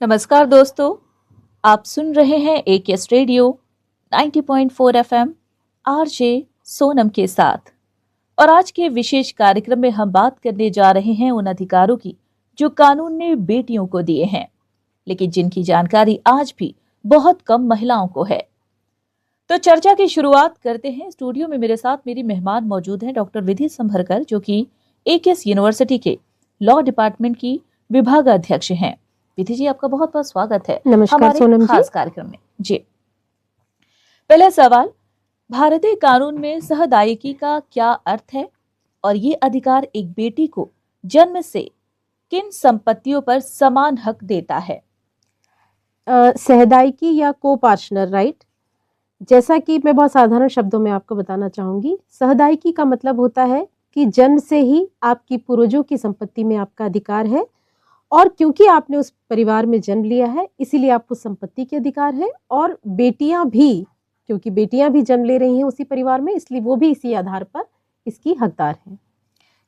नमस्कार दोस्तों, आप सुन रहे हैं AKS radio 90.4 FM RJ Sonam के साथ। और आज के विशेष कार्यक्रम में हम बात करने जा रहे हैं उन अधिकारों की जो कानून ने बेटियों को दिए हैं, लेकिन जिनकी जानकारी आज भी बहुत कम महिलाओं को है। तो चर्चा की शुरुआत करते हैं। स्टूडियो में मेरे साथ मेरी मेहमान मौजूद हैं डॉक्टर विधि संभरकर, जो कि एकेएस यूनिवर्सिटी के लॉ डिपार्टमेंट की विभागाध्यक्ष हैं। विधि जी, आपका बहुत बहुत स्वागत है हमारे खास कार्यक्रम में। जी, पहला सवाल, भारतीय कानून में सहदायिकी का क्या अर्थ है और ये अधिकार एक बेटी को जन्म से किन संपत्तियों पर समान हक देता है? सहदायिकी या को पार्टनर राइट, जैसा कि मैं बहुत साधारण शब्दों में आपको बताना चाहूंगी। सहदायिकी का मतलब होता है कि जन्म से ही आपकी पूर्वजों की संपत्ति में आपका अधिकार है, और क्योंकि आपने उस परिवार में जन्म लिया है इसीलिए आपको संपत्ति के अधिकार है। और बेटियां भी, क्योंकि बेटियां भी जन्म ले रही हैं उसी परिवार में, इसलिए वो भी इसी आधार पर इसकी हकदार हैं।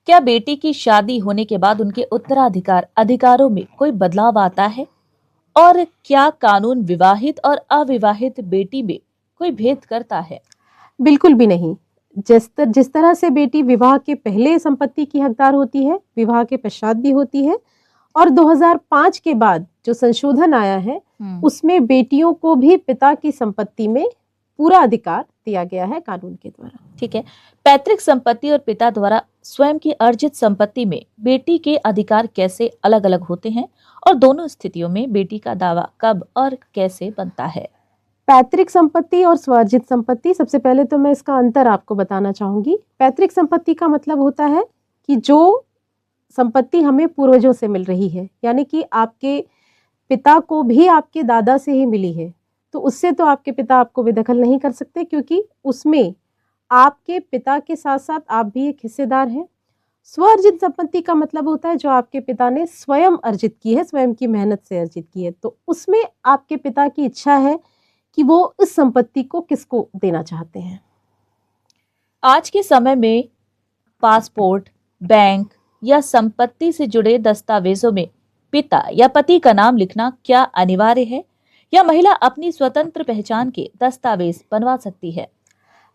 क्या बेटी की शादी होने के बाद उनके उत्तराधिकार अधिकारों में कोई बदलाव आता है? और क्या कानून विवाहित और अविवाहित बेटी में कोई भेद करता है? बिल्कुल भी नहीं। जिस तरह से बेटी विवाह के पहले संपत्ति की हकदार होती है, विवाह के पश्चात भी होती है। और 2005 के बाद जो संशोधन आया है उसमें बेटियों को भी पिता की संपत्ति में पूरा अधिकार दिया गया है कानून के द्वारा। ठीक है। पैतृक संपत्ति और पिता द्वारा स्वयं की अर्जित संपत्ति में बेटी के अधिकार कैसे अलग अलग होते हैं और दोनों स्थितियों में बेटी का दावा कब और कैसे बनता है? पैतृक संपत्ति और स्वार्जित संपत्ति, सबसे पहले तो मैं इसका अंतर आपको बताना चाहूंगी। पैतृक संपत्ति का मतलब होता है कि जो संपत्ति हमें पूर्वजों से मिल रही है, यानी कि आपके पिता को भी आपके दादा से ही मिली है, तो उससे तो आपके पिता आपको बेदखल नहीं कर सकते, क्योंकि उसमें आपके पिता के साथ साथ आप भी एक हिस्सेदार हैं। स्वार्जित संपत्ति का मतलब होता है जो आपके पिता ने स्वयं अर्जित की है, स्वयं की मेहनत से अर्जित की है, तो उसमें आपके पिता की इच्छा है कि वो इस संपत्ति को किसको देना चाहते हैं। आज के समय में पासपोर्ट, बैंक या संपत्ति से जुड़े दस्तावेजों में पिता या पति का नाम लिखना क्या अनिवार्य है, या महिला अपनी स्वतंत्र पहचान के दस्तावेज बनवा सकती है?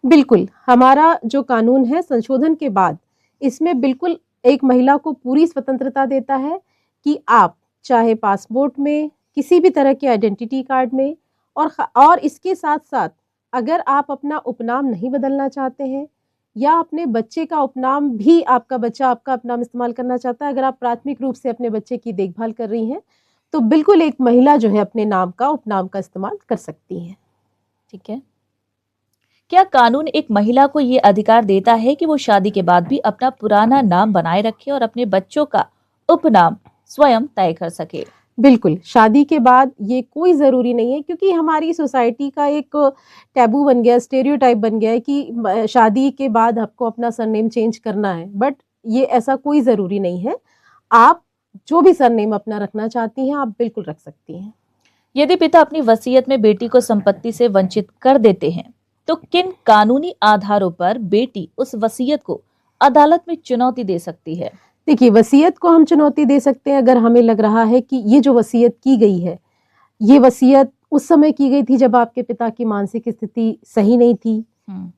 बिल्कुल, हमारा जो कानून है संशोधन के बाद इसमें बिल्कुल एक महिला को पूरी स्वतंत्रता देता है कि आप चाहे पासपोर्ट में, किसी भी तरह के आइडेंटिटी कार्ड में, और इसके साथ साथ अगर आप अपना उपनाम नहीं बदलना चाहते हैं या अपने बच्चे का उपनाम भी, आपका बच्चा आपका उपनाम इस्तेमाल करना चाहता है, अगर आप प्राथमिक रूप से अपने बच्चे की देखभाल कर रही हैं, तो बिल्कुल एक महिला जो है अपने नाम का, उपनाम का इस्तेमाल कर सकती है। ठीक है। क्या कानून एक महिला को ये अधिकार देता है कि वो शादी के बाद भी अपना पुराना नाम बनाए रखे और अपने बच्चों का उपनाम स्वयं तय कर सके? बिल्कुल, शादी के बाद ये कोई ज़रूरी नहीं है, क्योंकि हमारी सोसाइटी का एक टैबू बन गया, स्टेरियोटाइप बन गया है कि शादी के बाद आपको अपना सरनेम चेंज करना है, बट ये ऐसा कोई ज़रूरी नहीं है। आप जो भी सरनेम अपना रखना चाहती हैं आप बिल्कुल रख सकती हैं। यदि पिता अपनी वसीयत में बेटी को संपत्ति से वंचित कर देते हैं तो किन कानूनी आधारों पर बेटी उस वसीयत को अदालत में चुनौती दे सकती है? देखिए, वसीयत को हम चुनौती दे सकते हैं अगर हमें लग रहा है कि ये जो वसीयत की गई है, ये वसीयत उस समय की गई थी जब आपके पिता की मानसिक स्थिति सही नहीं थी,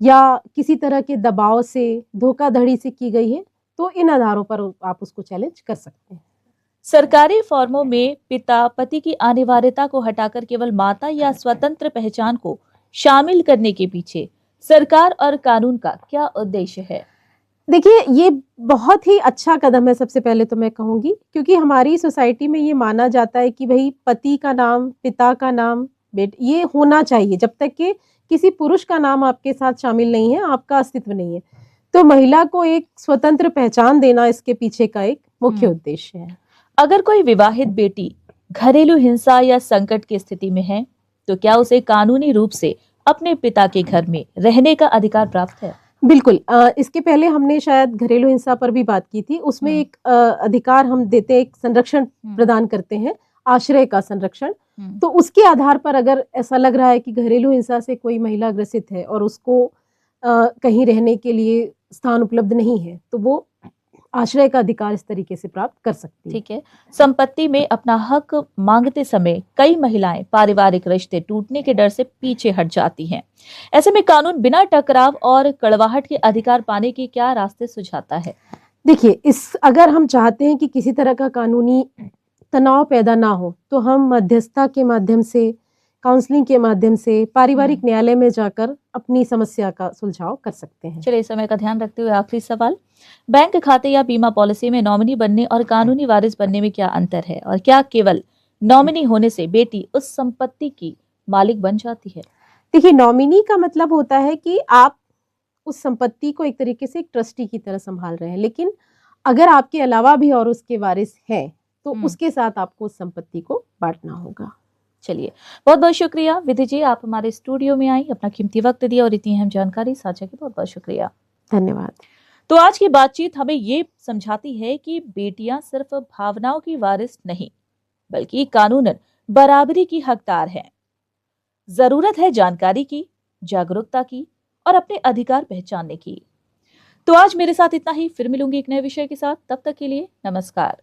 या किसी तरह के दबाव से, धोखाधड़ी से की गई है, तो इन आधारों पर आप उसको चैलेंज कर सकते हैं। सरकारी फॉर्मों में पिता पति की अनिवार्यता को हटाकर केवल माता या स्वतंत्र पहचान को शामिल करने के पीछे सरकार और कानून का क्या उद्देश्य है? देखिए, ये बहुत ही अच्छा कदम है, सबसे पहले तो मैं कहूँगी, क्योंकि हमारी सोसाइटी में ये माना जाता है कि भाई पति का नाम, पिता का नाम, ये होना चाहिए। जब तक कि किसी पुरुष का नाम आपके साथ शामिल नहीं है, आपका अस्तित्व नहीं है। तो महिला को एक स्वतंत्र पहचान देना इसके पीछे का एक मुख्य उद्देश्य है। अगर कोई विवाहित बेटी घरेलू हिंसा या संकट की स्थिति में है तो क्या उसे कानूनी रूप से अपने पिता के घर में रहने का अधिकार प्राप्त है? बिल्कुल, इसके पहले हमने शायद घरेलू हिंसा पर भी बात की थी। उसमें एक अधिकार हम देते, एक संरक्षण प्रदान करते हैं, आश्रय का संरक्षण। तो उसके आधार पर अगर ऐसा लग रहा है कि घरेलू हिंसा से कोई महिला ग्रसित है और उसको कहीं रहने के लिए स्थान उपलब्ध नहीं है, तो वो आश्रय का अधिकार इस तरीके से प्राप्त कर सकती है। ठीक है। संपत्ति में अपना हक मांगते समय कई महिलाएं पारिवारिक रिश्ते टूटने के डर से पीछे हट जाती हैं। ऐसे में कानून बिना टकराव और कड़वाहट के अधिकार पाने के क्या रास्ते सुझाता है? देखिए, अगर हम चाहते हैं कि किसी तरह का कानूनी तनाव पैदा ना हो, तो हम मध्यस्थता के माध्यम से, काउंसलिंग के माध्यम से, पारिवारिक न्यायालय में जाकर अपनी समस्या का सुलझाव कर सकते हैं। चलिए, समय का ध्यान रखते हुए आखिरी सवाल, बैंक खाते या बीमा पॉलिसी में नॉमिनी बनने और कानूनी वारिस बनने में क्या अंतर है, और क्या केवल नॉमिनी होने से बेटी उस संपत्ति की मालिक बन जाती है? देखिए, नॉमिनी का मतलब होता है कि आप उस संपत्ति को एक तरीके से एक ट्रस्टी की तरह संभाल रहे हैं, लेकिन अगर आपके अलावा भी और उसके वारिस हैं, तो उसके साथ आपको उस संपत्ति को बांटना होगा। चलिए, बहुत बहुत शुक्रिया विधि जी, आप हमारे स्टूडियो में आई, अपना कीमती वक्त दिया और इतनी अहम जानकारी साझा की, बहुत बहुत शुक्रिया। धन्यवाद। तो आज की बातचीत हमें ये समझाती है कि बेटियां सिर्फ भावनाओं की वारिस नहीं, बल्कि कानूनन बराबरी की हकदार हैं। जरूरत है जानकारी की, जागरूकता की और अपने अधिकार पहचानने की। तो आज मेरे साथ इतना ही, फिर मिलूंगी एक नए विषय के साथ। तब तक के लिए नमस्कार।